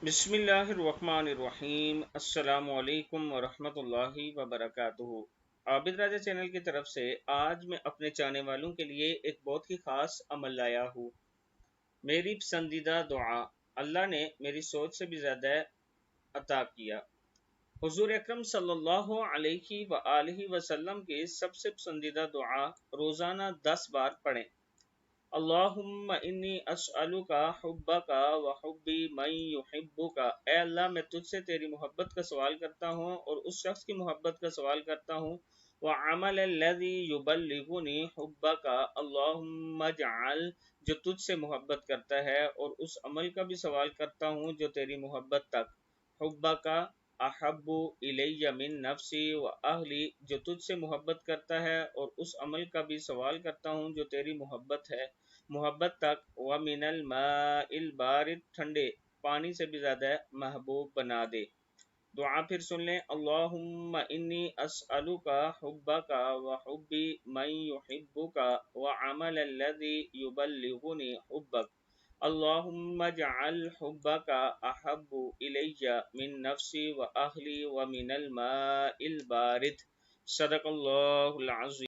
بسم اللہ الرحمن الرحیم۔ السلام علیکم ورحمۃ اللہ وبرکاتہ۔ عابد راجہ چینل کی طرف سے آج میں اپنے چاہنے والوں کے لیے ایک بہت ہی خاص عمل لایا ہوں۔ میری پسندیدہ دعا اللہ نے میری سوچ سے بھی زیادہ عطا کیا۔ حضور اکرم صلی اللہ علیہ وآلہ وسلم کی سب سے پسندیدہ دعا روزانہ 10 بار پڑھیں۔ اللہم انی اسألک حبک و حب من یحبک، اے اللہ میں تجھ سے تیری محبت کا سوال کرتا ہوں اور اس شخص کی محبت کا سوال کرتا ہوں۔ وعمل الذی یبلغنی حبک، اللہم اجعل، جو تجھ سے محبت کرتا ہے، اور اس عمل کا بھی سوال کرتا ہوں جو تیری محبت تک، حبک احب الی من نفسی و اہلی، جو تجھ سے محبت کرتا ہے، اور اس عمل کا بھی سوال کرتا ہوں جو تیری محبت ہے، محبت تک، ومن الماء البارد، ٹھنڈے پانی سے بھی زیادہ محبوب بنا دے۔ دعا پھر سن لیں۔ اللہم انی اسألک حبک و حب من یحبک وعمل الذی یبلغنی حبک، اللہم اجعل حبک احب الی من نفسی و اہلی ومن الماء البارد۔ صدق اللہ العظیم۔